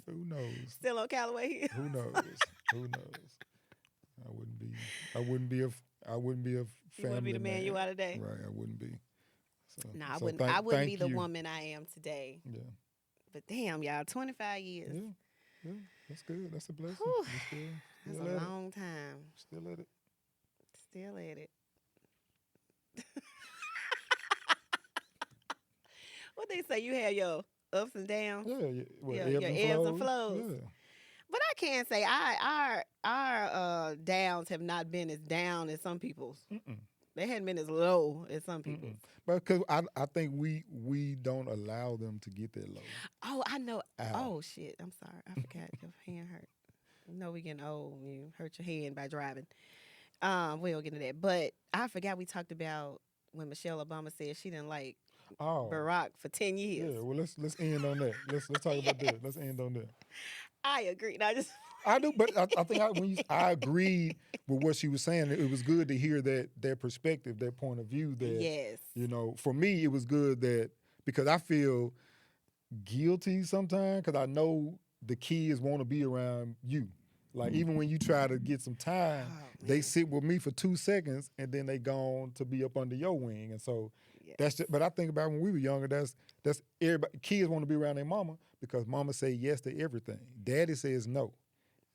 Who knows? Still on Callaway Hill. Who knows? I wouldn't be a family. You wouldn't be the man you are today. Right, I wouldn't be. So, no, I wouldn't. I wouldn't be the woman I am today. Yeah. But damn, y'all, 25 years. Yeah, that's good. That's a blessing. That's a long time. Still at it. What they say, you have your ups and downs? Yeah. Well, your ebbs and flows. Yeah. But I can't say our downs have not been as down as some people's. They hadn't been as low as some people's. But because I think we don't allow them to get that low. Oh, I know. Ow. Oh, shit. I'm sorry. I forgot your hand hurt. You know we getting old. You hurt your hand by driving. We don't get into that. But I forgot we talked about when Michelle Obama said she didn't like Barack for 10 years. Yeah, well, let's end on that. Let's talk about that. Let's end on that. I agree. I do, but I think I agreed with what she was saying. It was good to hear that perspective, that point of view. That yes, for me, it was good that because I feel guilty sometimes because I know the kids want to be around you. Like even when you try to get some time, they sit with me for 2 seconds and then they gone to be up under your wing. And so that's just, but I think about when we were younger, that's everybody. Kids want to be around their mama because mama say yes to everything. Daddy says no.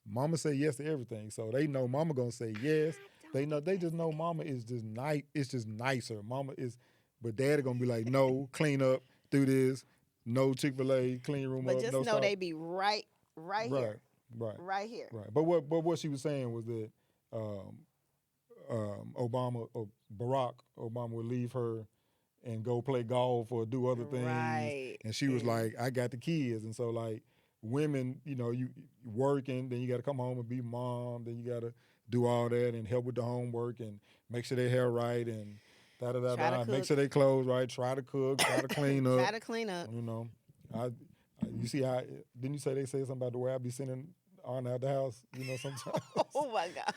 Mama say yes to everything. So they know mama gonna say yes. They just know mama is just nice. It's just nicer. Mama is, but daddy gonna be like, no, clean up, do this, no Chick-fil-A, clean room up. But just no know stop. they be right here. Right here. Right. But what she was saying was that Barack Obama would leave her and go play golf or do other things. Right. And she was like, I got the kids. And so like women, you working, then you got to come home and be mom, then you got to do all that and help with the homework and make sure their hair right and make sure they clothes right, try to cook, try to clean up. Try to clean up. You see how, didn't you say they say something about the way I be sending on out the house, sometimes? Oh my God.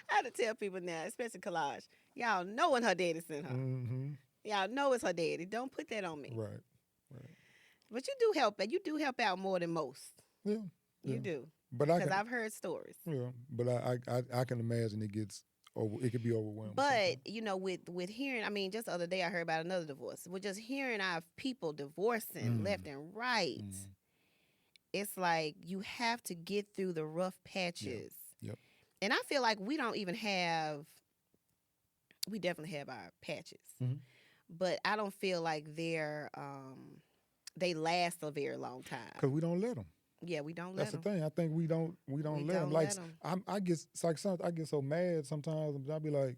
I had to tell people now, especially Collage, y'all know when her daddy sent her. Mm-hmm. Y'all know it's her daddy. Don't put that on me. Right. But you do help. You do help out more than most. Yeah. You do. Because I've heard stories. Yeah, but I can imagine it gets over. It could be overwhelming. But with hearing, just the other day I heard about another divorce. With just hearing our people divorcing left and right, it's like you have to get through the rough patches. Yep. And I feel like we don't even have. We definitely have our patches, but I don't feel like they last a very long time. Because we don't let them. Yeah, we don't let them. That's the thing. I think we don't let them. Like I get I get so mad sometimes. I'll be like,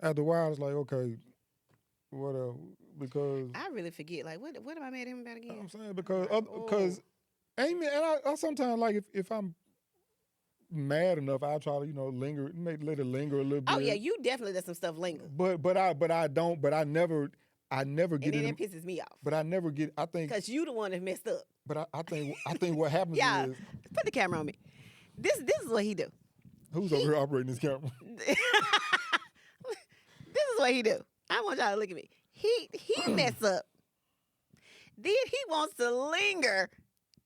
after a while, it's like, okay, what? Because I really forget. Like, what am I mad at him about again? I'm saying because amen. And I sometimes like if I'm mad enough, I'll try to linger, let it linger a little bit. Oh yeah, you definitely let some stuff linger. But I don't. But I never get it. And it pisses me off. But I never get. I think because you the one that messed up. But I think what happens is put the camera on me. This is what he do. Who's over here operating this camera? This is what he do. I want y'all to look at me. He mess up. Then he wants to linger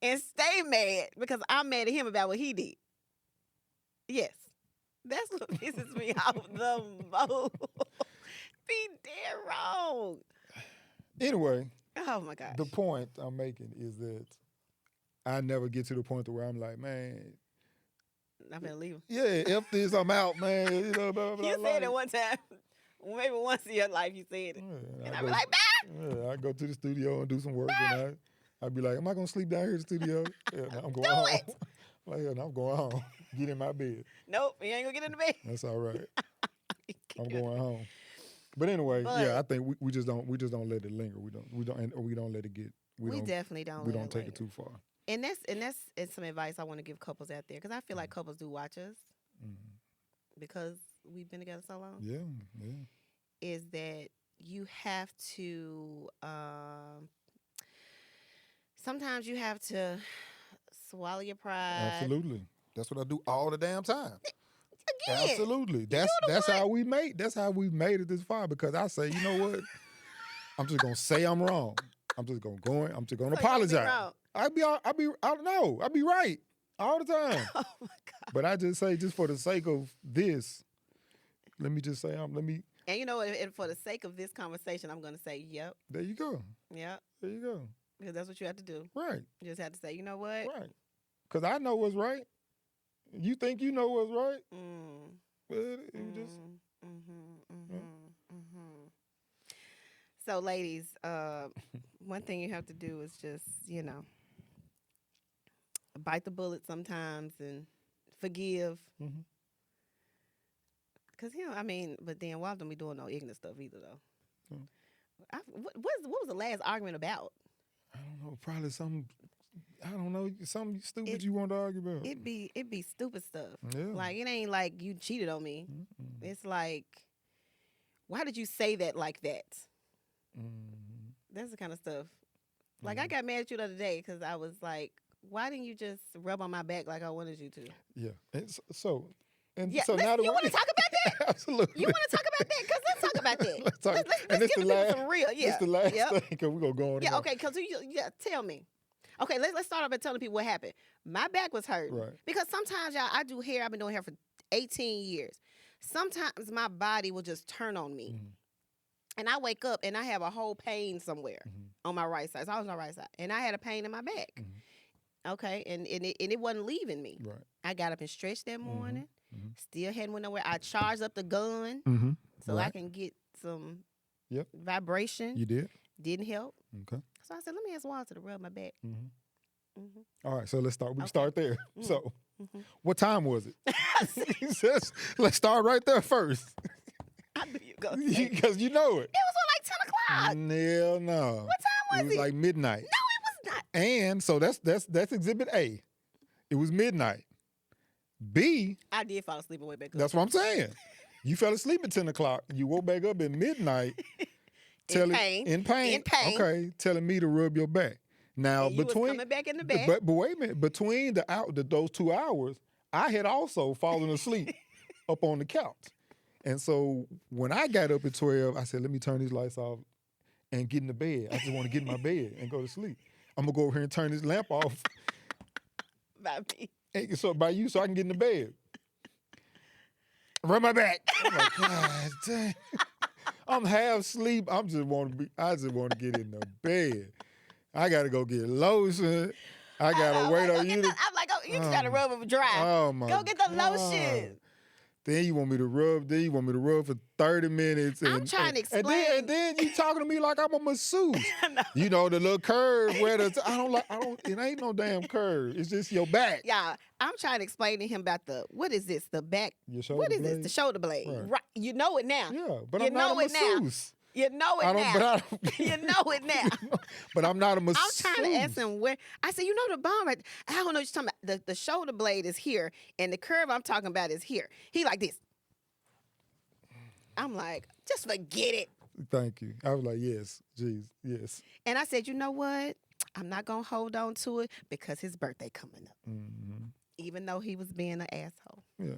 and stay mad because I'm mad at him about what he did. Yes. That's what pisses me off the most. Be dead wrong. Anyway, Oh my gosh. the point I'm making is that I never get to the point where I'm like, man, I'm gonna leave him. yeah, F this, I'm out, man. You know, blah, blah, You blah. said it one time. Maybe once in your life you said it. Yeah, And I be like, bye. Yeah, I go to the studio and do some work, and I'd be like, am I gonna sleep down here in the studio? Yeah, no, I'm going home. it. Like, yeah, no, I'm going home. Get in my bed. Nope, you ain't gonna get in the bed. That's all right. I'm going home. But anyway, yeah, I think we just don't let it linger. We don't let it get. We definitely don't. We don't take it too far. And that's some advice I want to give couples out there, because I feel like couples do watch us because we've been together so long. Yeah, yeah. Is that you have to? Sometimes you have to swallow your pride. Absolutely. That's what I do all the damn time. Again, absolutely. That's how we made. That's how we made it this far. Because I say, you know what? I'm just gonna say I'm wrong. I'm just gonna apologize. I'll be right all the time. Oh my God. But I just say, just for the sake of this, let me just say And you know, and for the sake of this conversation, I'm gonna say, yep. There you go. Yep. There you go. Because that's what you have to do. Right. You just have to say, you know what? Right. Because I know what's right. You think you know what's right? But you just. So, ladies, one thing you have to do is just, bite the bullet sometimes and forgive. Because, but then Walt don't be doing no ignorant stuff either, though. What was the last argument about? I don't know. Probably something stupid you want to argue about. It be stupid stuff. Yeah. Like, it ain't like you cheated on me. It's like, why did you say that like that? That's the kind of stuff. Like, I got mad at you the other day because I was like, why didn't you just rub on my back like I wanted you to? Yeah. So now you want to talk about that? Absolutely. You want to talk about that? Because let's talk about that. Let's get the some real. Yeah. It's the last thing, because we're going to go on. Yeah, okay, because tell me. Okay, let's start off by telling people what happened. My back was hurt. Right. Because sometimes, y'all, I do hair. I've been doing hair for 18 years. Sometimes my body will just turn on me. And I wake up and I have a whole pain somewhere on my right side. It's always my right side. And I had a pain in my back. Okay, and it wasn't leaving me. Right. I got up and stretched that morning. Still hadn't went nowhere. I charged up the gun so I can get some vibration. You did? Didn't help. Okay. So I said, let me ask Walter to rub my back. All right, so let's start. We can start there. So, what time was it? Let's start right there first. I knew you were going to say because you know it. It was like 10 o'clock. Hell no. What time was it? It was like midnight. No, it was not. And so that's exhibit A. It was midnight. B. I did fall asleep and wake back up. That's what I'm saying. You fell asleep at 10 o'clock. You woke back up at midnight. In pain. Okay, telling me to rub your back. Now, and you was coming back in the back. But wait a minute. Between those 2 hours, I had also fallen asleep up on the couch. And so when I got up at 12, I said, let me turn these lights off and get in the bed. I just want to get in my bed and go to sleep. I'm going to go over here and turn this lamp off. By me. By you, so I can get in the bed. Rub my back. I'm like, God dang. I'm half asleep. I just want to get in the bed. I got to go get lotion. I got to wait on you. I'm like, oh, you just got to rub it dry. Oh, my Go get the lotion. Then you want me to rub for 30 minutes. I'm trying to explain. And then you talking to me like I'm a masseuse. You know, the little curve where it ain't no damn curve. It's just your back. Yeah, I'm trying to explain to him about what is this? The back. Your shoulder what is blade? this? The shoulder blade. Right. You know it now. Yeah, but I'm not a masseuse. You know it now. You know it now. But I'm not a masseuse. I'm trying to ask him where. I said, you know the bomb right. I don't know what you're talking about. The shoulder blade is here, and the curve I'm talking about is here. He like this. I'm like, just forget it. Thank you. I was like, yes, jeez, yes. And I said, you know what? I'm not going to hold on to it because his birthday coming up. Even though he was being an asshole. Yeah.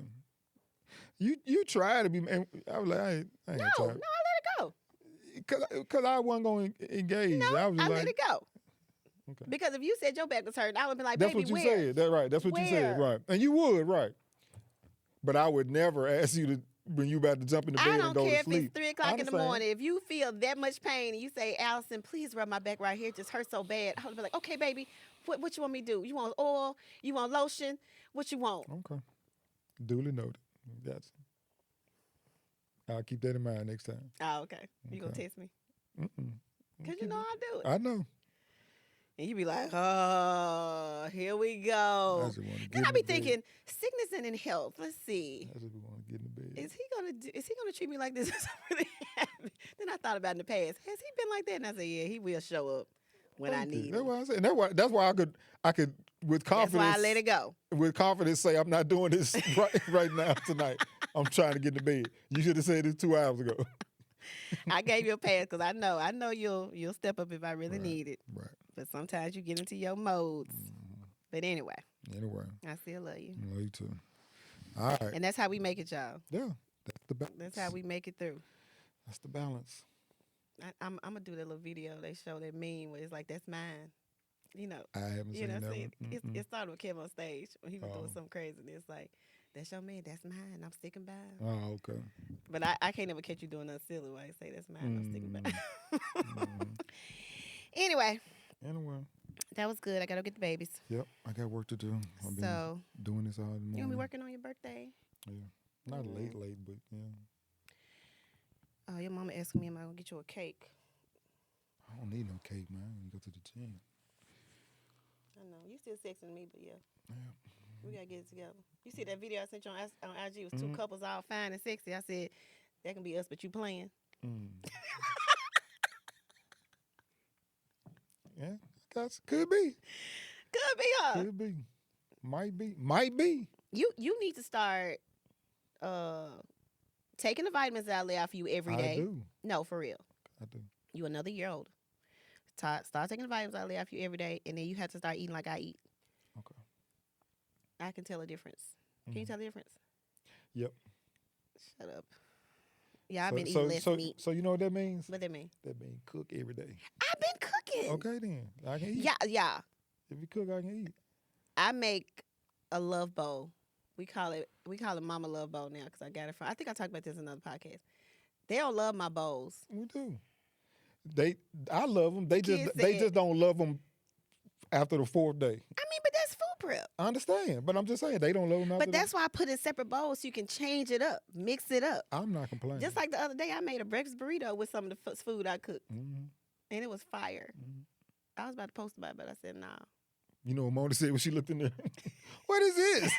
You tried to be, and I was like, I ain't No, I let it go. Because I wasn't going to engage. No, I let it go. Okay. Because if you said your back was hurt, I would be like, that's baby, what you where? said. That's right. That's what you said. Right. And you would, right. But I would never ask you to when you about to jump in the bed I and don't go care to if sleep. it's 3 o'clock in the morning. If you feel that much pain and you say, Allison, please rub my back right here. It just hurts so bad. I'll be like, okay, baby, what you want me to do? You want oil? You want lotion? What you want? Okay. Duly noted. Gotcha. I'll keep that in mind next time. Oh, okay. You gonna test me? Mm-mm. Because you know I do it. I know. And you be like, oh, here we go. Then I be thinking, sickness and in health. Let's see. I just want to get in the bed. Is he gonna treat me like this? Really happen? Then I thought about in the past. Has he been like that? And I said, yeah, he will show up when I need That's him. why I said. That's why I could with confidence. That's why I let it go. With confidence, say I'm not doing this right now tonight. I'm trying to get in the bed. You should have said this 2 hours ago. I gave you a pass because I know you'll step up if I really need it. Right. But sometimes you get into your modes. Mm-hmm. But anyway, I still love you. Love you too. All right. And that's how we make it, y'all. Yeah, that's the balance. That's how we make it through. That's the balance. I'm gonna do that little video they show that meme where it's like that's mine. You know. I haven't seen that one. It started with Kevin on stage when he was doing something crazy. And it's like, that's your man, that's mine. I'm sticking by him. Oh, okay. But I can't ever catch you doing nothing silly where I say that's mine. I'm sticking by him. Anyway. That was good. I gotta get the babies. Yep, I got work to do. I've been doing this all the morning. You gonna be working on your birthday? Yeah, not late, but yeah. Oh, your mama asking me, am I gonna get you a cake? I don't need no cake, man. I can go to the gym. I know you still sexing me, but yeah. We gotta get it together. You see that video I sent you on IG? It was 2 couples all fine and sexy. I said that can be us, but you playing. Yeah, could be. Could be, huh? Could be. Might be. You need to start taking the vitamins that I lay out for you every day. I do. No, for real. I do. You another year older. Start taking the vitamins I lay out for you every day, and then you have to start eating like I eat. Okay. I can tell a difference. Can you tell the difference? Yep. Shut up. Yeah, I've been eating less meat. So you know what that means? What that mean? That means cook every day. I've been cooking. Okay, then. I can eat. Yeah. If you cook, I can eat. I make a love bowl. We call it Mama Love Bowl now because I got it from. I think I talked about this in another podcast. They don't love my bowls. We do. I love them. They just don't love them after the 4th day. I mean, but that's food prep. I understand, but I'm just saying they don't love them after. But that's why I put in separate bowls so you can change it up, mix it up. I'm not complaining. Just like the other day, I made a breakfast burrito with some of the food I cooked, and it was fire. I was about to post about it, but I said, nah. You know what Mona said when she looked in there? What is this?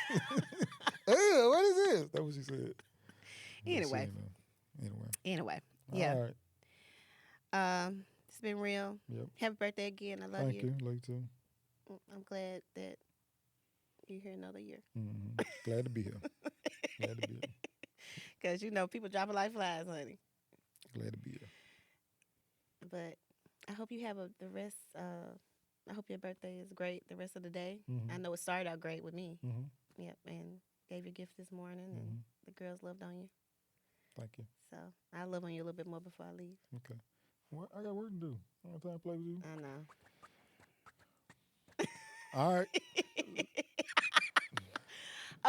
What is this? That's what she said. Anyway. Yeah. All right. It's been real. Yep. Happy birthday again. I love you. Thank you. Love you too. I'm glad that you're here another year. Glad to be here. Glad to be here. Because, people dropping like flies, honey. Glad to be here. But I hope you have the rest. I hope your birthday is great the rest of the day. I know it started out great with me. Yep, and gave you a gift this morning, and the girls loved on you. Thank you. So I'll love on you a little bit more before I leave. Okay. Well, I got work to do. I don't have time to play with you. I know. All right.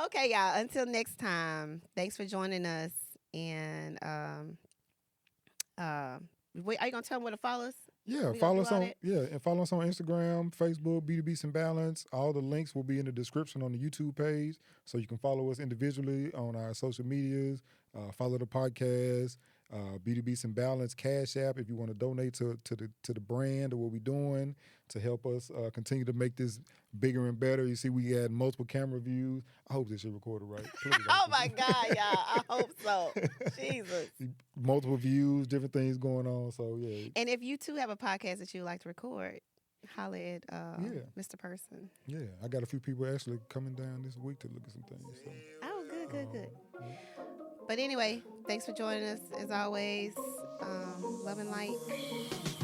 Okay, y'all. Until next time, thanks for joining us. And are you gonna tell them where to follow us? Yeah, follow us on Instagram, Facebook, Beauty Beats and Balance. All the links will be in the description on the YouTube page, so you can follow us individually on our social medias. Follow the podcast, Beauty Beats and Balance, CashApp if you want to donate to the brand or what we're doing to help us continue to make this bigger and better. You see, we had multiple camera views. I hope this is recorded right. Oh my God, y'all! I hope so. Jesus. Multiple views, different things going on. So yeah. And if you too have a podcast that you would like to record, holler at Mr. Person. Yeah, I got a few people actually coming down this week to look at some things. So. Oh, good. But anyway, thanks for joining us as always. Love and light.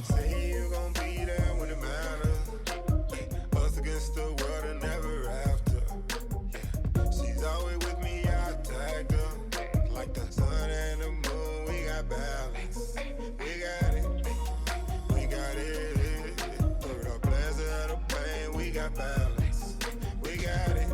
Say you gon' be there when it matters. Us against the world and never after. She's always with me, I tagged her. Like the sun and the moon, we got balance. We got it. Through the pleasure of the pain, we got balance. We got it.